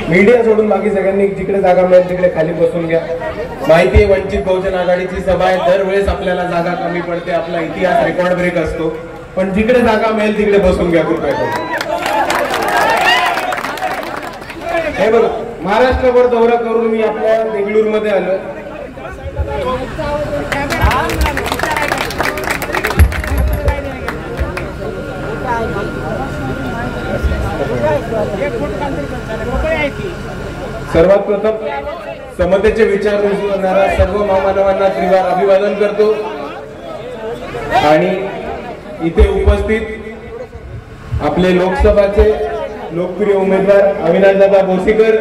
Media सोडून बाकी सगळ्यांनी जिकडे जागा मिळेल तिकडे खाली बसून घ्या। माहिती आहे वंचित बहुजन आघाडीची सभा आहे, दरवेळेस आपल्याला जागा कमी पडते, आपला इतिहास रेकॉर्ड ब्रेक असतो, पण जिकडे जागा मिळेल तिकडे बसून घ्या कृपया करून। हे बघ, महाराष्ट्रभर दौरा करून मी आपल्या बेंगळूर मध्ये आलो। सर्वात प्रथम समतेचे विचार रुजवणाऱ्या सर्व महामानवांना त्रिवार अभिवादन करतो आणि इथे उपस्थित आपले लोकसभाचे लोकप्रिय उमेदवार अविनाशदादा भोसीकर,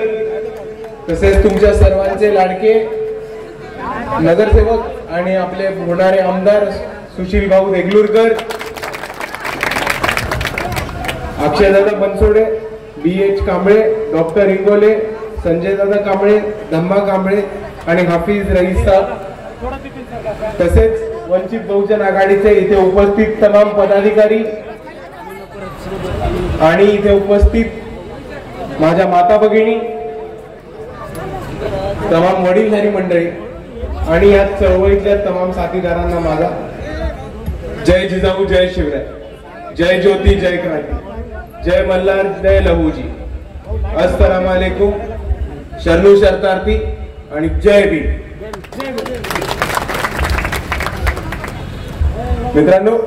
तसेच तुमच्या सर्वांचे लाडके नगरसेवक आणि आपले होणारे आमदार सुशील भाऊ देगलूरकर, अक्षयदादा बनसोडे, BH कांबळे, डॉक्टर इंगोले, संजयदादा कांबळे, धम्मा कांबळे आणि हाफिज रईस साहब, तसेच वंचित बहुजन आघाडीचे इथे उपस्थित तमाम पदाधिकारी आणि इथे उपस्थित माझ्या माता भगिनी, तमाम वडीलधारी मंडळी आणि या चळवळीतल्या तमाम साथीदारांना माझा जय जिजाऊ, जय शिवराय, जय ज्योती, जय क्रांती, जय मल्हार, जय लहूजी, अस्सलाम वालेकुम, शरणू शरतार्थी आणि जय भीम। मित्रांनो,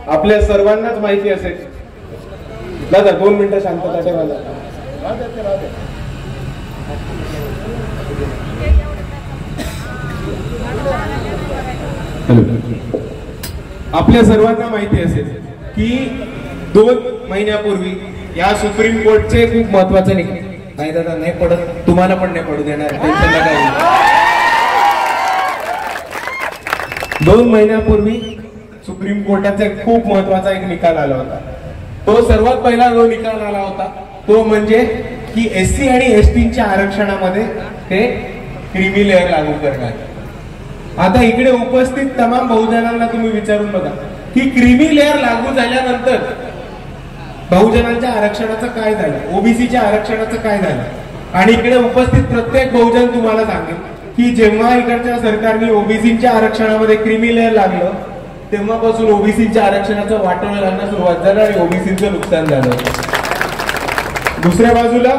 आपल्या सर्वांनाच माहिती असेल, दादा 2 मिनिटं शांतता ठेवा। आपल्या सर्वांना माहिती असेल की 2 महिन्यापूर्वी या सुप्रीम कोर्टचे खूप महत्वाचे निकाल, नाही दादा नाही पडत, तुम्हाला पण नाही पडू देणार, टेन्शन नका घेऊ। 2 महिन्यापूर्वी सुप्रीम कोर्टाचा खूप महत्वाचा एक निकाल आला होता। तो सर्वात पहिला जो निकाल आला होता तो म्हणजे की SC आणि STच्या आरक्षणामध्ये ते क्रीमी लेअर लागू करणार। आता इकडे उपस्थित तमाम बहुजनांना तुम्ही विचारून बघा की क्रीमी लेअर लागू झाल्यानंतर बहुजनांच्या आरक्षणाचं काय झालं, OBCच्या आरक्षणाचं काय झालं। आणि इकडे उपस्थित प्रत्येक बहुजन तुम्हाला सांगेल की जेव्हा इकडच्या सरकारने OBCच्या आरक्षणामध्ये क्रीमी लेअर लागलं तेव्हापासून OBCच्या आरक्षणाचं वाटोळं घालण्यास सुरुवात झालं आणि OBCचं नुकसान झालं। दुसऱ्या बाजूला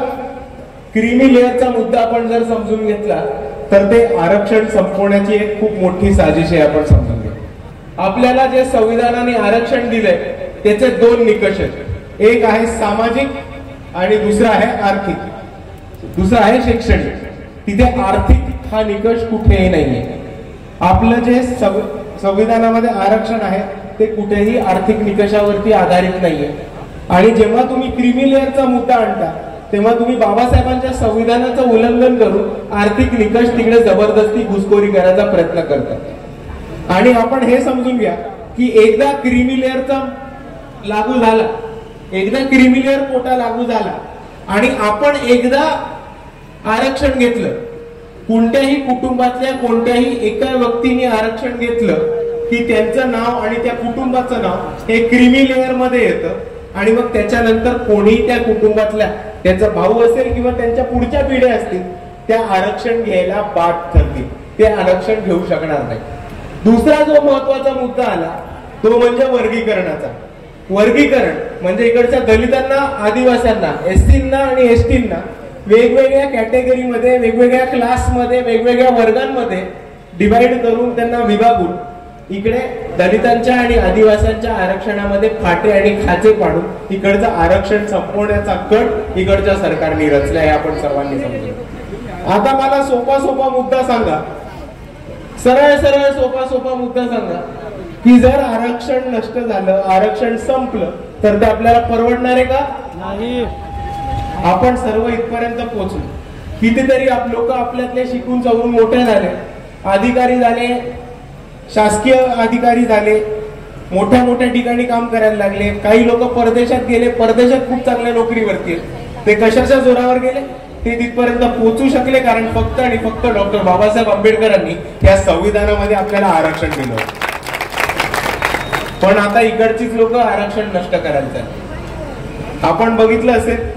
क्रीमी लेअरचा मुद्दा आपण जर समजून घेतला तर ते आरक्षण संपवण्याची एक खूप मोठी साजिश आहे। आपण समजून घ्या, आपल्याला जे संविधानाने आरक्षण दिलंय त्याचे 2 निकष आहेत, एक आहे सामाजिक आणि दुसरा आहे आर्थिक, दुसरा आहे शैक्षणिक। तिथे आर्थिक हा निकष कुठेही नाहीये। आपलं जे संविधानामध्ये आरक्षण आहे ते कुठेही आर्थिक निकषावरती आधारित नाहीये। आणि जेव्हा तुम्ही क्रीमी लेअरचा मुद्दा आणता तेव्हा तुम्ही बाबासाहेबांच्या संविधानाचं उल्लंघन करून आर्थिक निकष तिकडे जबरदस्ती घुसखोरी करायचा प्रयत्न करतात। आणि आपण हे समजून घ्या की एकदा क्रीमी लेअरचा लागू झाला, एकदा क्रीमी लेअर कोटा लागू झाला आणि आपण एकदा आरक्षण घेतलं, कोणत्याही कुटुंबातल्या कोणत्याही एका व्यक्तीने आरक्षण घेतलं की त्यांचं नाव आणि त्या कुटुंबाचं नाव हे क्रीमी लेअर मध्ये येतं आणि मग त्याच्यानंतर कोणीही त्या कुटुंबातल्या त्याचा भाऊ असेल किंवा त्यांच्या पुढच्या पिढ्या असतील त्या आरक्षण घ्यायला बाट ठरतील, ते आरक्षण घेऊ शकणार नाही। दुसरा जो महत्वाचा मुद्दा आला तो म्हणजे वर्गीकरणाचा। वर्गीकरण म्हणजे इकडच्या दलितांना, आदिवासींना, SCना आणि STना वेगवेगळ्या कॅटेगरीमध्ये, वेगवेगळ्या क्लासमध्ये, वेगवेगळ्या वर्गांमध्ये डिवाइड करून त्यांना विभागून इकडे दलितांच्या आणि आदिवासींच्या आरक्षणामध्ये फाटे आणि खाचे पाडून इकडचं आरक्षण संपवण्याचा कट इकडच्या सरकारने रचला आहे, आपण सर्वांनी समजून। आता मला सोपा मुद्दा सांगा, सरळ सोपा मुद्दा सांगा की जर आरक्षण नष्ट झालं, आरक्षण संपलं तर ते आपल्याला परवडणार आहे का? नाही। आपण सर्व इथपर्यंत पोहोचलो, कितीतरी लोक आपल्यातले शिकून सवरून मोठे झाले, अधिकारी झाले, शासकीय अधिकारी झाले, मोठ्या ठिकाणी काम करायला लागले, काही लोक परदेशात गेले, परदेशात खूप चांगल्या नोकरीवरती आहेत। ते कशाच्या जोरावर गेले? ते तिथपर्यंत पोहोचू शकले कारण फक्त आणि फक्त डॉक्टर बाबासाहेब आंबेडकरांनी या संविधानामध्ये आपल्याला आरक्षण दिलं। पण आता इकडचीच लोक आरक्षण नष्ट करायला. आपण बघितलं असेल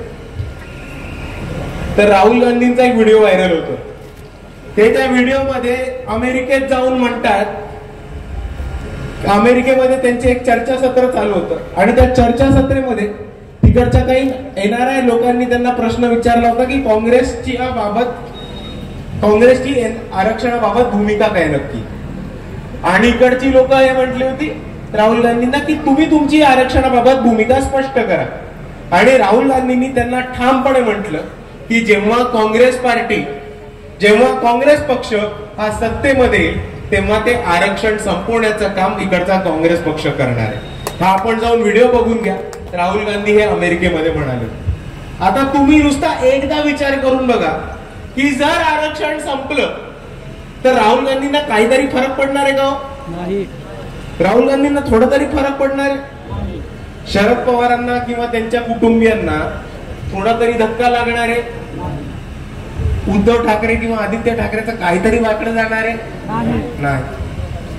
तर राहुल गांधींचा एक व्हिडिओ व्हायरल होतो. ते त्या व्हिडिओमध्ये अमेरिकेत जाऊन म्हणतात, अमेरिकेमध्ये त्यांचे एक चर्चासत्र चालू होतं आणि त्या चर्चासत्रेमध्ये तिकडच्या काही NRI लोकांनी त्यांना प्रश्न विचारला होता की काँग्रेसची आरक्षणाबाबत भूमिका काय नक्की. आणि इकडची लोक हे म्हटली होती राहुल गांधींना की तुम्ही तुमची आरक्षणाबाबत भूमिका स्पष्ट करा. आणि राहुल गांधींनी त्यांना ठामपणे म्हटलं की जेव्हा काँग्रेस पक्ष हा सत्तेमध्ये येईल तेव्हा ते आरक्षण संपवण्याचं काम इकडचा काँग्रेस पक्ष करणार आहे. हा आपण जाऊन व्हिडिओ बघून घ्या. राहुल गांधी हे अमेरिकेमध्ये म्हणाले. आता तुम्ही नुसता एकदा विचार करून बघा की जर आरक्षण संपलं तर राहुल गांधींना काहीतरी फरक पडणार आहे का? नाही. राहुल गांधींना थोडा तरी फरक पडणार आहे? शरद पवारांना किंवा त्यांच्या कुटुंबियांना थोडा तरी धक्का लागणार आहे? उद्धव ठाकरे किंवा आदित्य ठाकरेचं काहीतरी वाकडं जाणार आहे? नाही.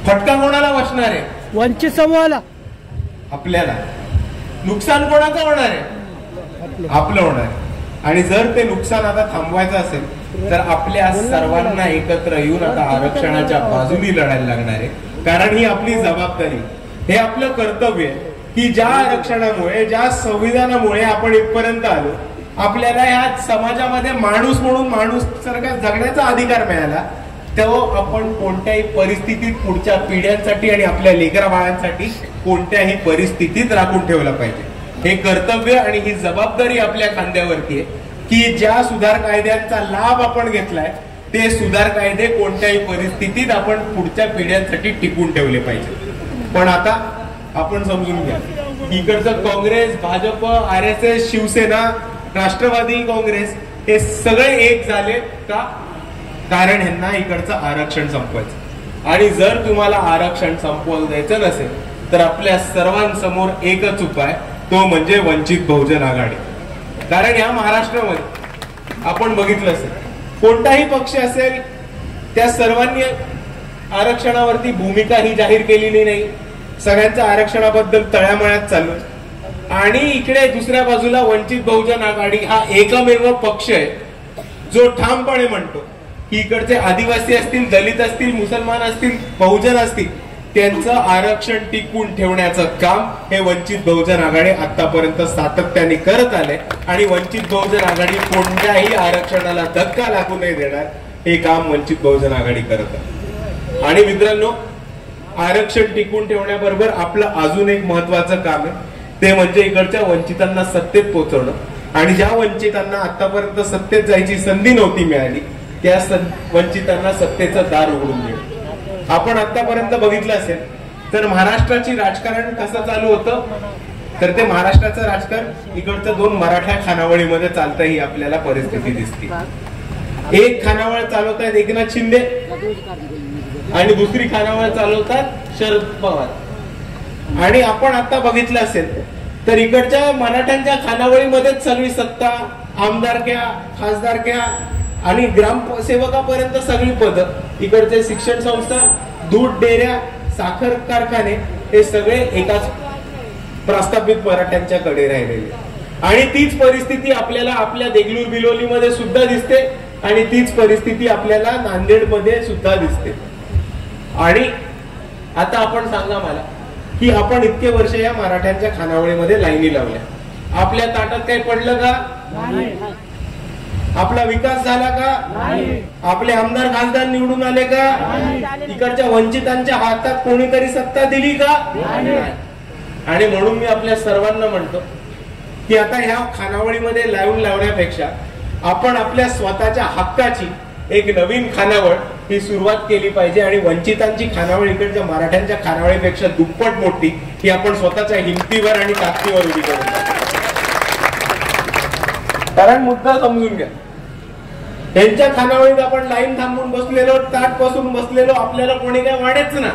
फटका कोणाला बसणार आहे? वंचित समूहाला, आपल्याला. नुकसान कोणाचं होणार आहे? आपलं होणार आहे. आणि जर ते नुकसान आता थांबवायचं असेल तर आपल्या सर्वांना एकत्र येऊन आता आरक्षणाच्या बाजूने लढायला लागणार आहे. कारण ही आपली जबाबदारी, हे आपलं कर्तव्य आहे की ज्या आरक्षणामुळे, ज्या संविधानामुळे आपण इथपर्यंत आलो, आपल्याला या समाजामध्ये माणूस म्हणून माणूस सारखा जगण्याचा अधिकार मिळाला, तेव्हा आपण कोणत्याही परिस्थितीत पुढच्या पिढ्यांसाठी आणि आपल्या लेकरा बाळांसाठी कोणत्याही परिस्थितीत राखून ठेवलं पाहिजे. हे कर्तव्य आणि ही जबाबदारी आपल्या खांद्यावरती आहे की ज्या सुधार कायद्यांचा लाभ आपण घेतलाय ते सुधार कायदे कोणत्याही परिस्थितीत आपण पुढच्या पिढ्यांसाठी टिकून ठेवले पाहिजे. पण आता आपण समजून घ्या, इकडचं काँग्रेस, भाजप, RSS, शिवसेना, राष्ट्रवादी काँग्रेस हे सगळे एक झाले का? कारण ह्यांना इकडचं आरक्षण संपवायचं. आणि जर तुम्हाला आरक्षण संपवलं द्यायचं नसेल तर आपल्या सर्वांसमोर एकच उपाय, तो म्हणजे वंचित बहुजन आघाडी. कारण या महाराष्ट्रामध्ये आपण बघितलं असेल, कोणताही पक्ष असेल त्या सर्वांनी आरक्षणावरती भूमिका ही जाहीर केलेली नाही. सगळ्यांच्या आरक्षणाबद्दल तळ्यामळ्यात चालू. आणि इकडे दुसऱ्या बाजूला वंचित बहुजन आघाडी हा एकमेव पक्ष आहे जो ठामपणे म्हणतो की इकडचे आदिवासी असतील, दलित असतील, मुसलमान असतील, बहुजन असतील, त्यांचं आरक्षण टिकवून ठेवण्याचं काम हे वंचित बहुजन आघाडी आतापर्यंत सातत्याने करत आले. आणि वंचित बहुजन आघाडी कोणत्याही आरक्षणाला धक्का लागू नाही देणार, हे काम वंचित बहुजन आघाडी करत आहे. आणि मित्रांनो, आरक्षण टिकवून ठेवण्याबरोबर आपलं अजून एक महत्वाचं काम आहे, ते म्हणजे इकडच्या वंचितांना सत्तेत पोहोचवणं. आणि ज्या वंचितांना आतापर्यंत सत्तेत जायची संधी नव्हती मिळाली त्या वंचितांना सत्तेचं दार उघडून देणं. आपण आतापर्यंत बघितलं असेल तर महाराष्ट्राची राजकारण कसं चालू होतं, तर ते महाराष्ट्राचं राजकारण इकडचं दोन मराठा खानावळीमध्ये चालतं ही आपल्याला परिस्थिती दिसते. एक खानावळ चालवतात एकनाथ शिंदे आणि दुसरी खानावळ चालवतात शरद पवार. आणि आपण आता बघितलं असेल तर इकडच्या मराठ्यांच्या खानावळीमध्येच सगळी सत्ता, आमदारक्या, खासदारक्या आणि ग्रामसेवकापर्यंत सगळी पदं, इकडचे शिक्षण संस्था, दूध डेऱ्या, साखर कारखाने हे सगळे एकाच प्रस्थापित मराठ्यांच्याकडे राहिलेले. आणि तीच परिस्थिती आपल्याला आपल्या देगलूर बिलोलीमध्ये सुद्धा दिसते आणि तीच परिस्थिती आपल्याला नांदेडमध्ये सुद्धा दिसते. आणि आता आपण सांगा मला की आपण इतके वर्ष या मराठ्यांच्या खानावळीमध्ये लाईनी लावल्या, आपल्या ताटात काही पडलं का? आपला विकास झाला का? आपले आमदार खासदार निवडून आले का? इकडच्या वंचितांच्या हातात कोणीतरी सत्ता दिली का? आणि म्हणून मी आपल्या सर्वांना म्हणतो की आता ह्या खानावळीमध्ये लावून लावण्यापेक्षा आपण आपल्या स्वतःच्या हक्काची एक नवीन खानावळ ही सुरुवात केली पाहिजे. आणि वंचितांची खानावळ इकडच्या मराठ्यांच्या खानावळीपेक्षा दुप्पट मोठी ही आपण स्वतःच्या हिमतीवर आणि ताकदीवर उभी करू. कारण मुद्दा समजून घ्या, त्यांच्या खानावळीत आपण लाईन थांबून बसलेलो, ताट पासून बसलेलो, आपल्याला कोणी काय वाढेच ना.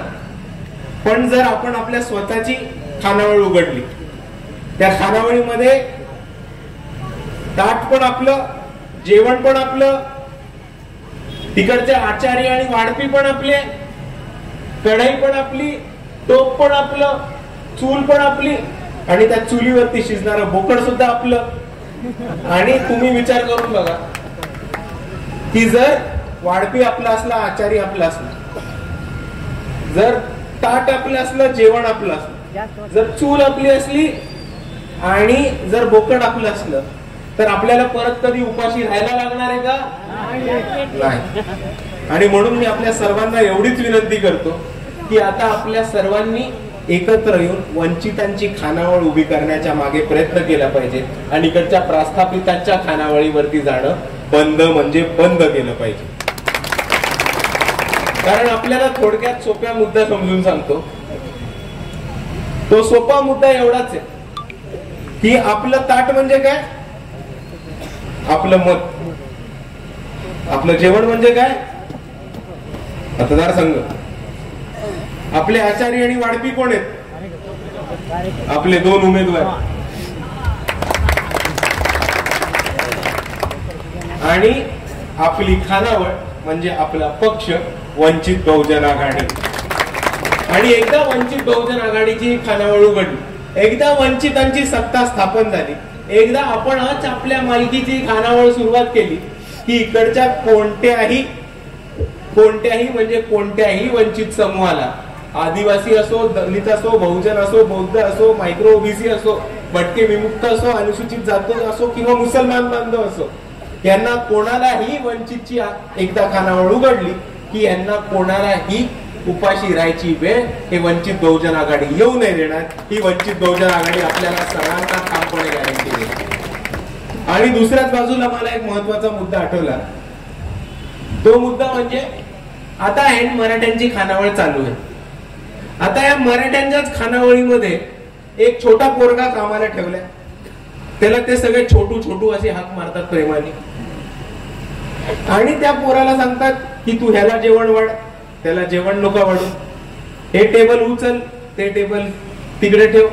पण जर आपण आपल्या स्वतःची खानावळ उघडली, त्या खानावळीमध्ये ताट पण आपलं, जेवण पण आपलं, तिकडचे आचारी आणि वाढपी पण आपले, कढई पण आपली, टोप पण आपलं, चूल पण आपली आणि त्या चुलीवरती शिजणारं बोकड सुद्धा आपलं. आणि तुम्ही विचार करून बघा, की जर वाढपी आपला असला, आचारी आपला असला, जर ताट आपलं असलं, जेवण आपलं असलं, जर चूल आपली असली आणि जर बोकड आपलं असलं, तर आपल्याला परत कधी उपाशी राहायला लागणार आहे का? नाही. आणि म्हणून मी आपल्या सर्वांना एवढीच विनंती करतो की आता आपल्या सर्वांनी एकत्र येऊन वंचितांची खानावळ उभी करण्याच्या मागे प्रयत्न केला पाहिजे आणि इकडच्या प्रस्थापितांच्या खानावळीवरती जाणं बंद म्हणजे बंद केलं पाहिजे. कारण आपल्याला थोडक्यात सोप्या मुद्दा समजून सांगतो. तो सोपा मुद्दा एवढाच आहे की आपलं ताट म्हणजे काय? आपलं मत. आपलं जेवण म्हणजे काय? मतदारसंघ. आपले आचारी आणि वाढपी कोण आहेत? आपले 2 उमेदवार. आणि आपली खानावळ म्हणजे आपला पक्ष वंचित बहुजन आघाडी. आणि एकदा वंचित बहुजन आघाडीची खानावळ उघडली, एकदा वंचितांची सत्ता स्थापन झाली, एकदा आपणच आपल्या मालकीची खानावळ सुरुवात केली की इकडच्या कोणत्याही म्हणजे कोणत्याही वंचित समूहाला, आदिवासी असो, दलित असो, बहुजन असो, बौद्ध असो, मायक्रो ओबीसी असो, भटके विमुक्त असो, अनुसूचित जाती असो किंवा मुसलमान बांधव असो, यांना कोणालाही वंचितची एकदा खानावळ उघडली की यांना कोणालाही उपाशी राहायची वेळ हे वंचित बहुजन आघाडी येऊ नाही देणार. ही वंचित बहुजन आघाडी आपल्याला सर्वांना ठामपणे गॅरंटी देते. आणि दुसऱ्याच बाजूला मला एक महत्वाचा मुद्दा आठवला. तो मुद्दा म्हणजे आता मराठ्यांची खानावळ चालू आहे. आता या मराठ्यांच्याच खानावळीमध्ये एक छोटा पोरगा कामाला ठेवलाय. त्याला ते सगळे छोटू छोटू असे हाक मारतात प्रेमाने आणि त्या पोराला सांगतात की तू ह्याला जेवण वाढ, त्याला जेवण नको वाढू, हे टेबल उचल, ते टेबल तिकडे ठेव.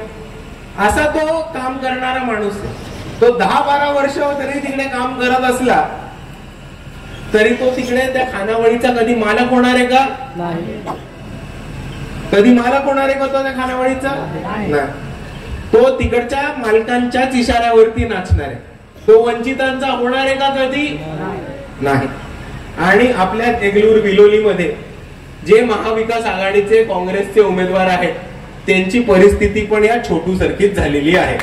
असा तो काम करणारा माणूस आहे. तो 10-12 वर्ष तरी तिकडे काम करत असला तरी तो तिकडे त्या खानावळीचा कधी मालक होणार आहे का? नाही. कधी मालक होणार आहे का तो त्या खानावळीचा? नाही. तो तिकडच्या मालकांच्याच इशाऱ्यावरती नाचणार आहे. तो वंचितांचा होणार आहे का कधी? नाही. आणि आपल्या देगलूर बिलोली मध्ये जे महाविकास आघाडीचे काँग्रेसचे उमेदवार आहेत त्यांची परिस्थिती पण या छोटू सारखीच झालेली आहे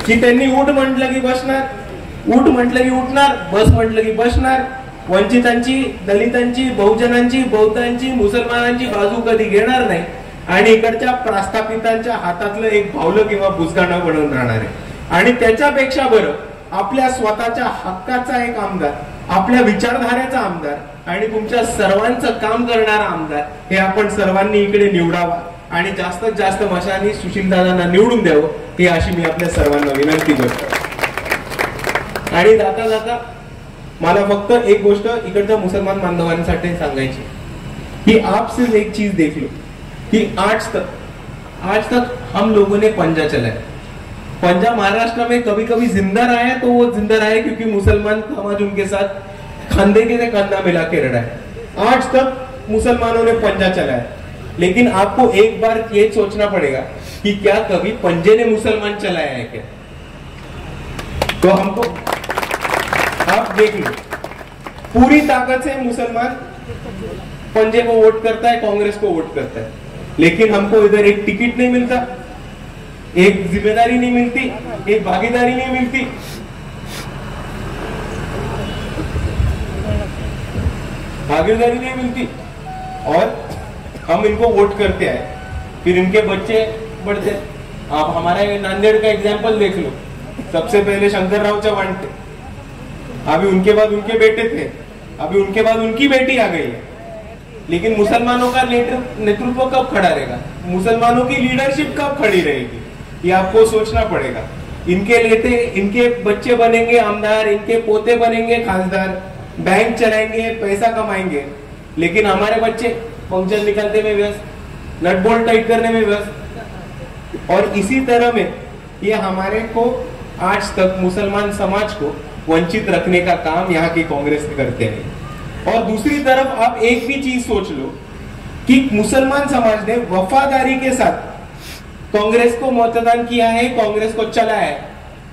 की त्यांनी उठ म्हटलं की बसणार, उठ म्हटलं की उठणार, बस म्हटलं की बसणार. वंचितांची, दलितांची, बहुजनांची, बौद्धांची, मुसलमानांची बाजू कधी घेणार नाही आणि इकडच्या प्रस्थापितांच्या हातातलं एक भावलं किंवा बुजगाणं बनवून राहणार आहे. आणि त्याच्यापेक्षा बरं आपल्या स्वतःच्या हक्काचा एक आमदार, आपल्या विचारधारेचा आमदार आणि तुमच्या सर्वांचं काम करणारा आमदार हे आपण सर्वांनी इकडे निवडावा आणि जास्तीत जास्त मशांनी सुशीलदादांना निवडून द्यावं ही अशी मी आपल्या सर्वांना विनंती करतो. आणि जाता जाता मला फक्त एक गोष्ट इकडच्या मुसलमान बांधवांसाठी सांगायची की आपसे एक चीज देख लो कि आज तक हम लोगों ने पंजा चलाया. पंजा महाराष्ट्र में कभी कभी जिंदा रहा है, तो वो जिंदा रहा है क्योंकि मुसलमान समाज उनके साथ कंधे के कंधा मिला के रहा है. आज तक मुसलमानों ने पंजा चलाया, लेकिन आपको एक बार ये सोचना पड़ेगा कि क्या कभी पंजे ने मुसलमान चलाया है क्या? तो हमको आप देख लो, पूरी ताकत से मुसलमान पंजे को वोट करता है, कांग्रेस को वोट करता है, लेकिन हमको इधर एक टिकट नहीं मिलता, एक जिम्मेदारी नहीं मिलती, एक भागीदारी नहीं मिलती. भागीदारी नहीं मिलती और हम इनको वोट करते हैं, फिर इनके बच्चे बढ़ते. आप हमारा नांदेड़ का एग्जाम्पल देख लो. सबसे पहले शंकरराव चौहान थे, अभी उनके बाद उनके बेटे थे, अभी उनके बाद उनकी बेटी आ गई है. लेकिन मुसलमानों का नेतृत्व कब खड़ा रहेगा? मुसलमानों की लीडरशिप कब खड़ी रहेगी? ये आपको सोचना पड़ेगा. इनके बच्चे बनेंगे आमदार, इनके पोते बनेंगे खासदार, बैंक चलाएंगे, पैसा कमाएंगे, लेकिन हमारे बच्चे पंक्चर निकालने में व्यस्त, नट बोल्ट टाइट करने में व्यस्त. और इसी तरह में ये हमारे को आज तक मुसलमान समाज को वंचित रखने का काम यहाँ की कांग्रेस करते हैं. और दूसरी तरफ आप एक भी चीज सोच लो कि मुसलमान समाज ने वफादारी के साथ कांग्रेस को मतदान किया है, कांग्रेस को चला है,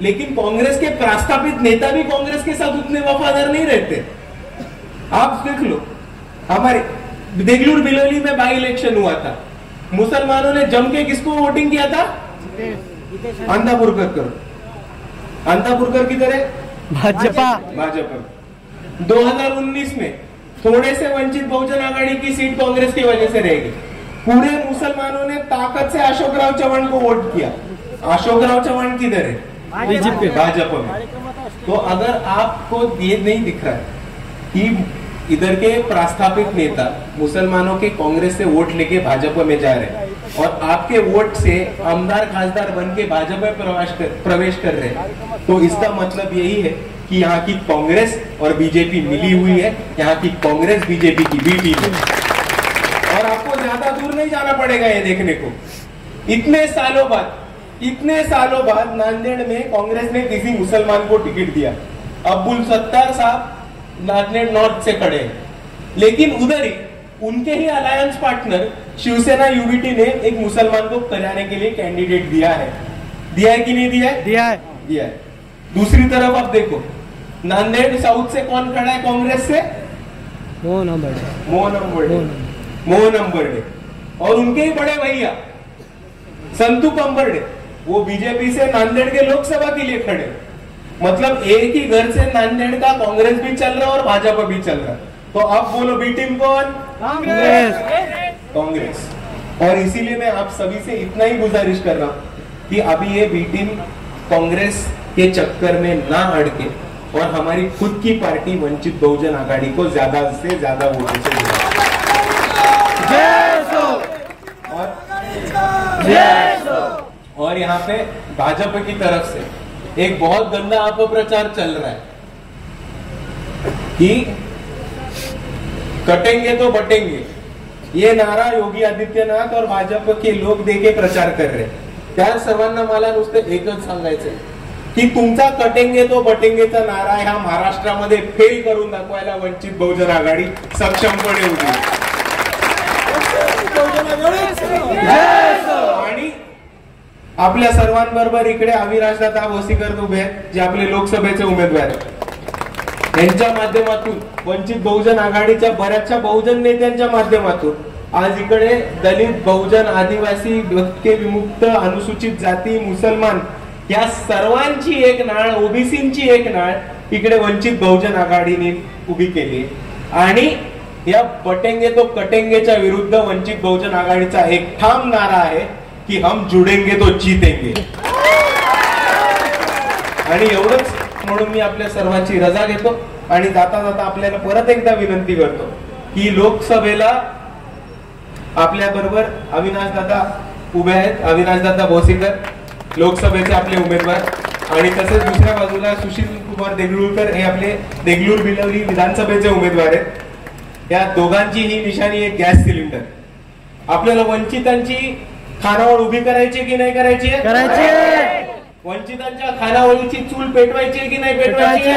लेकिन कांग्रेस के प्रस्तापित नेता भी कांग्रेस के साथ उतने वफादार नहीं रहते। आप देख लो, हमारे देगलूर बिलोली में बाई इलेक्शन हुआ था, मुसलमानों ने जम के किसको वोटिंग किया था? अंतापुरकर। अंतापुरकर की तरह भाजपा। 2019 में थोड़े से वंचित बहुजन आघाड़ी की सीट कांग्रेस की वजह से रहेगी। पूरे मुसलमानों ने ताकत से अशोकराव चव्हाण को वोट किया। अशोकराव चव्हाण किधर है? बीजेपी, भाजपा में। तो अगर आपको ये नहीं दिख रहा है कि इधर के प्रस्तापित नेता मुसलमानों के कांग्रेस से वोट लेके भाजपा में जा रहे हैं और आपके वोट से आमदार खासदार बन के भाजपा में प्रवेश कर रहे हैं, तो इसका मतलब यही है कि यहाँ की कांग्रेस और बीजेपी मिली हुई है। यहाँ की कांग्रेस बीजेपी की बी टीम है और आपको ज्यादा दूर नहीं जाना पड़ेगा ये देखने को। इतने सालों बाद नांदेड़ में कांग्रेस ने किसी मुसलमान को टिकट दिया। अब्दुल सत्तार साहब नांदेड़ नॉर्थ से खड़े हैं, लेकिन उधर ही उनके ही अलायंस पार्टनर शिवसेना यूबीटी ने एक मुसलमान को कराने के लिए कैंडिडेट दिया है कि नहीं दिया है? दिया है। दूसरी तरफ आप देखो, नांदेड़ साउथ से कौन खड़ा है कांग्रेस से? मोहन अंबर्डे और उनके ही बड़े भैया संतू कंबरडे, वो बीजेपी से नांदेड़ के लोकसभा के लिए खड़े। मतलब एक ही घर से नांदेड़ का कांग्रेस भी चल रहा है और भाजपा भी चल रहा है। तो अब बोलो बी टीम कौन? कांग्रेस। और इसीलिए मैं आप सभी से इतना ही गुजारिश कर रहा हूं कि अभी ये बी टीम कांग्रेस के चक्कर में ना अड़के और हमारी खुद की पार्टी वंचित बहुजन आघाड़ी को ज्यादा से ज्यादा वोटों से और यहाँ पे भाजपा की तरफ से एक बहुत गंदा अपप्रचार चल रहा है कि कटेंगे तो बटेंगे, ये नारा योगी आदित्यनाथ और भाजप के लोक देके प्रचार कर रहे। त्या सर्वांना मला नुसतं एकच सांगायचंय की तुमचा कटेंगे तो बटेंगेचा नारा ह्या महाराष्ट्रामध्ये फेल करून दाखवायला वंचित बहुजन आघाडी सक्षमपणे उभी आणि आपल्या सर्वांबरोबर इकडे अविनाशदादा भोसीकर उभे आहेत, जे आपले लोकसभेचे उमेदवार आहेत। यांच्या माध्यमातून वंचित बहुजन आघाडीच्या बऱ्याचशा बहुजन नेत्यांच्या माध्यमातून आज इकडे दलित, बहुजन, आदिवासी, भटके, विमुक्त, अनुसूचित जाती, मुसलमान या सर्वांची एक नाळ, ओबीसींची एक नाळ इकडे वंचित बहुजन आघाडीने उभी केली आणि या बटेंगे तो कटेंगेच्या विरुद्ध वंचित बहुजन आघाडीचा एक ठाम नारा आहे की हम जुडेंगे तो जीतेंगे। आणि एवढंच म्हणून मी आपल्या सर्वांची रजा घेतो आणि जाता जाता आपल्याला परत एकदा विनंती करतो की लोकसभेला आपल्या बरोबर अविनाशदादा उभे आहेत, अविनाशदादा भोसीकर लोकसभेचे आपले उमेदवार आणि तसेच दुसऱ्या बाजूला सुशील कुमार देगलूरकर हे आपले देगलूर बिलोली विधानसभेचे उमेदवार आहेत। या दोघांची ही निशाणी एक गॅस सिलेंडर। आपल्याला वंचितांची खानावळ उभी करायची की नाही करायची? वंचितांच्या खानावळीची चूल पेटवायची की नाही पेटवायची?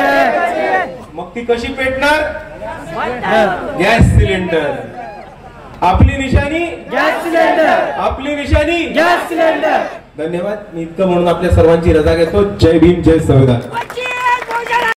मग ती कशी पेटणार? Gas cylinder. आपली निशाणी गॅस सिलेंडर, आपली निशाणी गॅस सिलेंडर। धन्यवाद। मी इतकं म्हणून आपल्या सर्वांची रजा घेतो। जय भीम, जय संविधान।